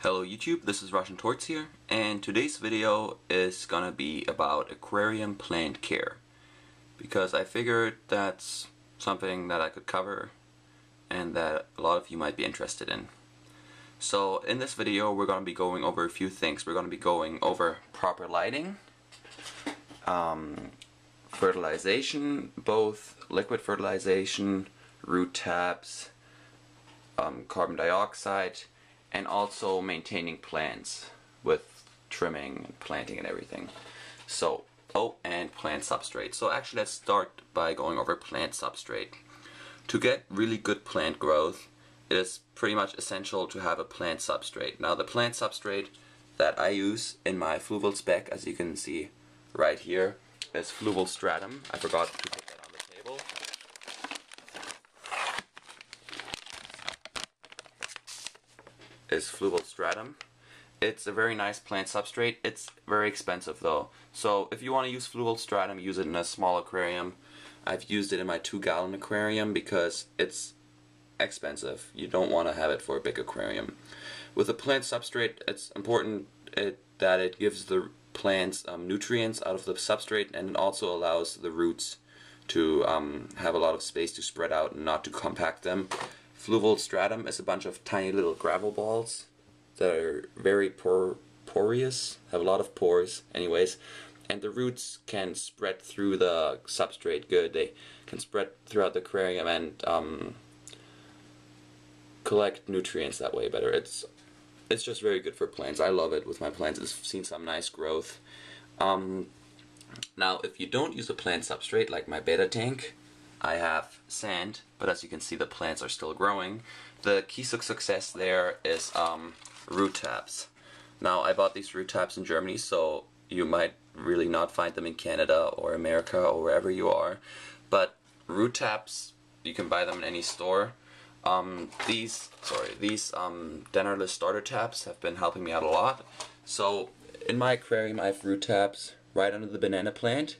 Hello YouTube, this is Russian Torts here, and today's video is gonna be about aquarium plant care, because I figured that's something that I could cover and that a lot of you might be interested in. So in this video we're gonna be going over a few things. We're gonna be going over proper lighting, fertilization, both liquid fertilization, root taps, carbon dioxide, and also maintaining plants with trimming and planting and everything. So, and plant substrate. So actually let's start by going over plant substrate. To get really good plant growth, it is pretty much essential to have a plant substrate. Now the plant substrate that I use in my fluval spec, as you can see right here, is fluval stratum. I forgot to put that on the table. Is fluval stratum. It's a very nice plant substrate. It's very expensive though. So if you want to use fluval stratum, use it in a small aquarium. I've used it in my 2-gallon aquarium because it's expensive. You don't want to have it for a big aquarium. With a plant substrate, it's important that it gives the plants nutrients out of the substrate, and it also allows the roots to have a lot of space to spread out and not to compact them. Fluval stratum is a bunch of tiny little gravel balls that are very porous, have a lot of pores anyways, and the roots can spread through the substrate good. They can spread throughout the aquarium and collect nutrients that way better. It's just very good for plants. I love it with my plants. It's seen some nice growth. Now if you don't use a plant substrate like my beta tank, I have sand, but as you can see the plants are still growing. The key to success there is root taps. Now I bought these root taps in Germany, so you might really not find them in Canada or America or wherever you are. But root taps, you can buy them in any store. These dennerless starter taps have been helping me out a lot. So in my aquarium I have root taps right under the banana plant,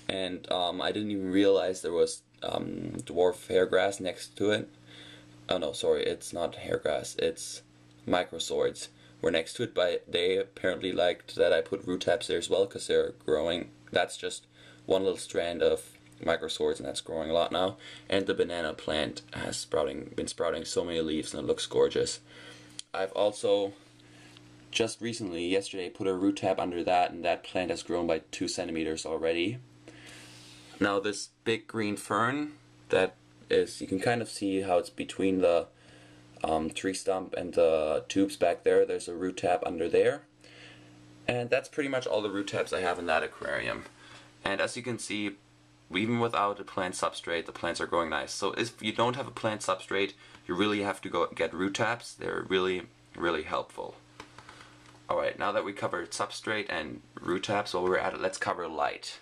and I didn't even realize there was dwarf hairgrass next to it. Oh no, sorry, it's not hairgrass, it's microswords were next to it, but they apparently liked that I put root taps there as well because they're growing. That's just one little strand of microswords and that's growing a lot now. And the banana plant has been sprouting so many leaves and it looks gorgeous. I've also just recently, yesterday, put a root tap under that, and that plant has grown by 2 centimeters already. Now this big green fern, that is, you can kind of see how it's between the tree stump and the tubes back there. There's a root tap under there. And that's pretty much all the root taps I have in that aquarium. And as you can see, even without a plant substrate, the plants are growing nice. So if you don't have a plant substrate, you really have to go get root taps. They're really, really helpful. Alright, now that we covered substrate and root taps, while we're at it, let's cover light.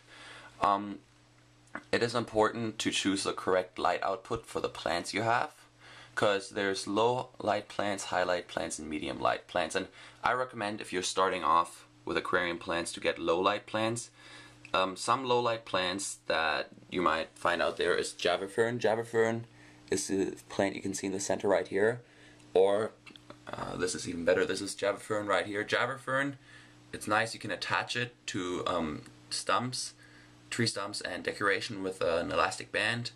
It is important to choose the correct light output for the plants you have, because there's low light plants, high light plants, and medium light plants. And I recommend, if you're starting off with aquarium plants, to get low light plants. Some low light plants that you might find out there is Java fern. Java fern is the plant you can see in the center right here. Or this is even better. This is Java fern right here. Java fern, it's nice. You can attach it to stumps, tree stumps, and decoration with an elastic band.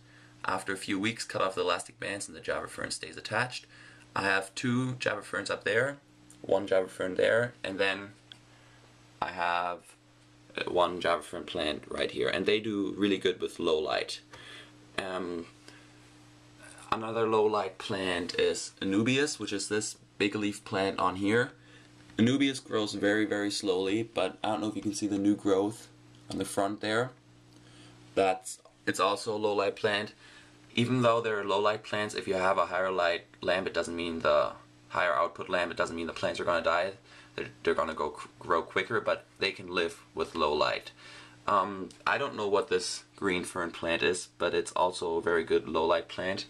After a few weeks, cut off the elastic bands and the Java fern stays attached. I have 2 Java ferns up there, 1 Java fern there, and then I have 1 Java fern plant right here, and they do really good with low light. Another low light plant is Anubias, which is this big leaf plant on here. Anubias grows very, very slowly, but I don't know if you can see the new growth on the front there. It's also a low light plant. Even though they're low light plants, if you have a higher light lamp, it doesn't mean the higher output lamp, it doesn't mean the plants are going to die. They're going to grow quicker, but they can live with low light. I don't know what this green fern plant is, but it's also a very good low light plant.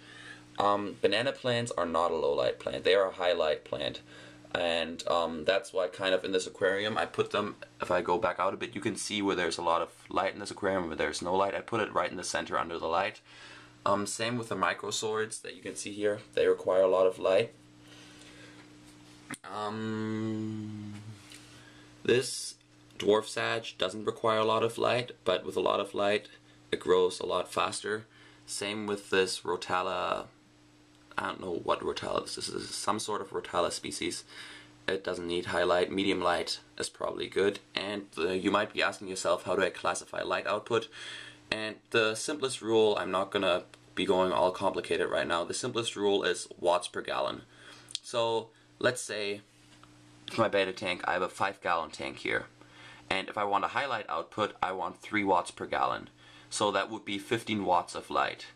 Banana plants are not a low light plant, they are a high light plant. And that's why kind of in this aquarium I put them, if I go back out a bit, you can see where there's a lot of light in this aquarium, where there's no light. I put it right in the center under the light. Same with the microswords that you can see here, they require a lot of light. This dwarf sage doesn't require a lot of light, but with a lot of light it grows a lot faster. Same with this Rotala. I don't know what Rotala this is. This is some sort of Rotala species. It doesn't need high light. Medium light is probably good. And you might be asking yourself, how do I classify light output? And the simplest rule, I'm not gonna be going all complicated right now, the simplest rule is watts per gallon. So let's say for my beta tank I have a 5-gallon tank here, and if I want a highlight output I want 3 watts per gallon, so that would be 15 watts of light,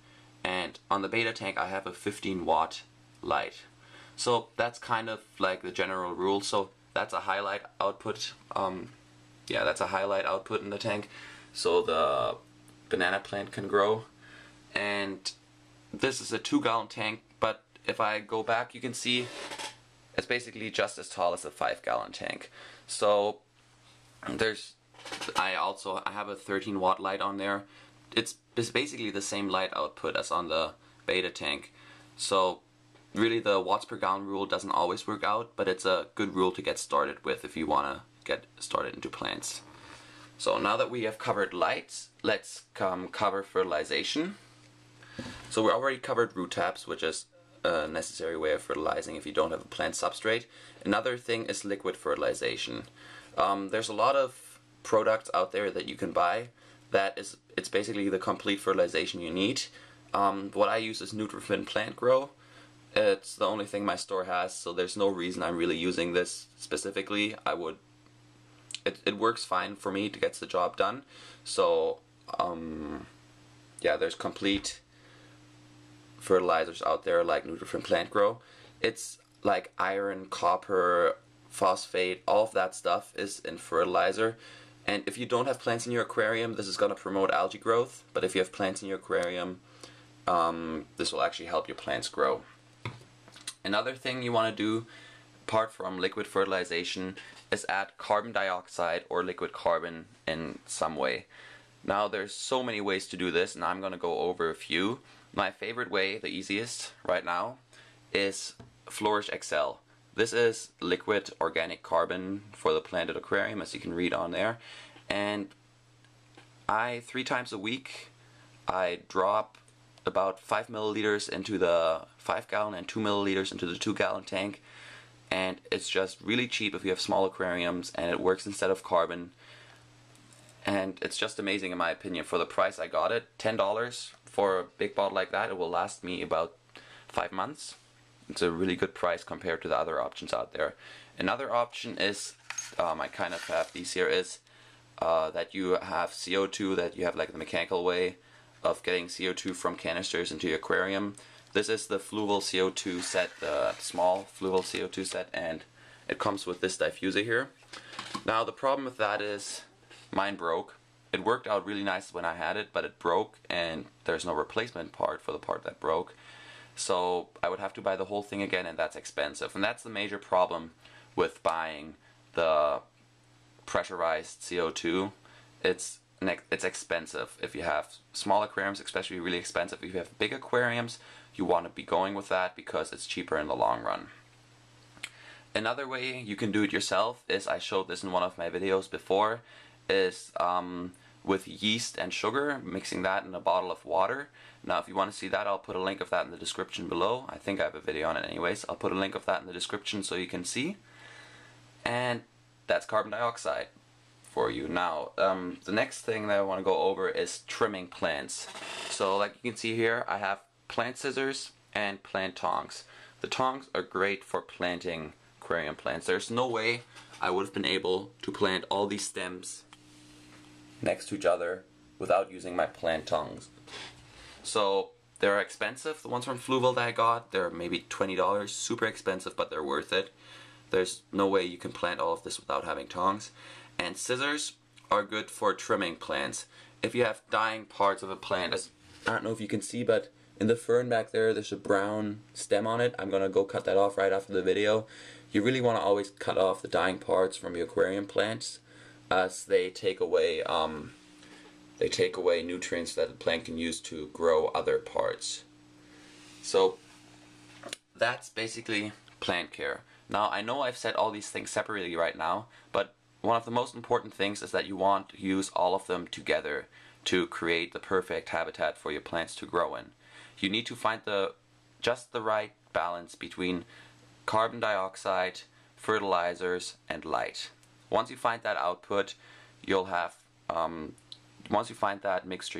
and on the beta tank I have a 15-watt light. So that's kind of like the general rule. So that's a highlight output. Yeah, that's a highlight output in the tank, so the banana plant can grow. And this is a 2-gallon tank, but if I go back you can see it's basically just as tall as a 5-gallon tank. So I have a 13-watt light on there. It's basically the same light output as on the beta tank. So really the watts per gallon rule doesn't always work out, but it's a good rule to get started with if you want to get started into plants. So now that we have covered lights, let's cover fertilization. So we already covered root taps, which is a necessary way of fertilizing if you don't have a plant substrate. Another thing is liquid fertilization. There's a lot of products out there that you can buy it's basically the complete fertilization you need. What I use is Nutrifin Plant Grow. It's the only thing my store has, so there's no reason I'm really using this specifically. It works fine for me to get the job done. So yeah, there's complete fertilizers out there like Nutrifin Plant Grow. It's like iron, copper, phosphate, all of that stuff is in fertilizer. And if you don't have plants in your aquarium, this is going to promote algae growth. But if you have plants in your aquarium, this will actually help your plants grow. Another thing you want to do, apart from liquid fertilization, is add carbon dioxide or liquid carbon in some way. Now there's so many ways to do this, and I'm going to go over a few. My favorite way, the easiest right now, is Flourish XL. This is liquid organic carbon for the planted aquarium, as you can read on there. And 3 times a week, I drop about 5 milliliters into the 5-gallon and 2 milliliters into the 2-gallon tank. And it's just really cheap if you have small aquariums, and it works instead of carbon. And it's just amazing in my opinion. For the price I got it, $10 for a big bottle like that, it will last me about 5 months. It's a really good price compared to the other options out there. Another option is, I kind of have these here, is that you have CO2, that you have like the mechanical way of getting CO2 from canisters into your aquarium. This is the fluval CO2 set, the small fluval CO2 set, and it comes with this diffuser here. Now the problem with that is mine broke. It worked out really nice when I had it, but it broke and there's no replacement part for the part that broke. So I would have to buy the whole thing again, and that's expensive. And that's the major problem with buying the pressurized CO2. It's expensive. If you have small aquariums, especially really expensive. If you have big aquariums, you want to be going with that because it's cheaper in the long run. Another way you can do it yourself is, I showed this in one of my videos before, is with yeast and sugar, mixing that in a bottle of water. Now if you want to see that, I'll put a link of that in the description below. I think I have a video on it anyways. I'll put a link of that in the description so you can see. And that's carbon dioxide for you. Now the next thing that I want to go over is trimming plants. So like you can see here, I have plant scissors and plant tongs. The tongs are great for planting aquarium plants. There's no way I would have been able to plant all these stems next to each other without using my plant tongs. So they're expensive. The ones from Fluval that I got, they're maybe $20, super expensive, but they're worth it. There's no way you can plant all of this without having tongs. And scissors are good for trimming plants. If you have dying parts of a plant, as I don't know if you can see, but in the fern back there, there's a brown stem on it. I'm gonna go cut that off right after the video. You really want to always cut off the dying parts from your aquarium plants, as they take away nutrients that the plant can use to grow other parts. So that's basically plant care. Now, I know I've said all these things separately right now, but one of the most important things is that you want to use all of them together to create the perfect habitat for your plants to grow in. You need to find just the right balance between carbon dioxide, fertilizers, and light. Once you find that output, you'll have once you find that mixture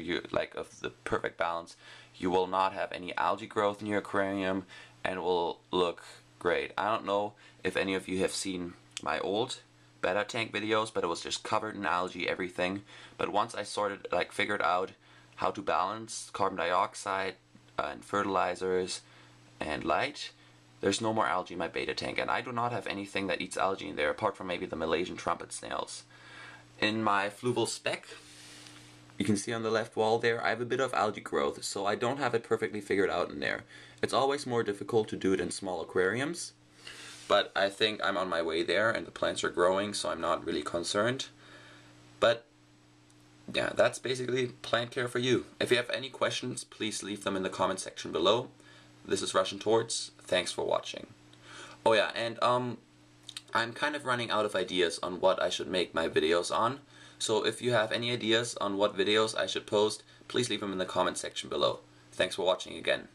of the perfect balance, you will not have any algae growth in your aquarium and it will look great. I don't know if any of you have seen my old betta tank videos, but it was just covered in algae, everything. But once I figured out how to balance carbon dioxide and fertilizers and light, there's no more algae in my betta tank, and I do not have anything that eats algae in there apart from maybe the Malaysian trumpet snails. In my fluval speck, you can see on the left wall there, I have a bit of algae growth, so I don't have it perfectly figured out in there. It's always more difficult to do it in small aquariums, but I think I'm on my way there and the plants are growing, so I'm not really concerned. But yeah, that's basically plant care for you. If you have any questions, please leave them in the comment section below. This is Russian Torts. Thanks for watching. Oh yeah, and I'm kind of running out of ideas on what I should make my videos on. So if you have any ideas on what videos I should post, please leave them in the comment section below. Thanks for watching again.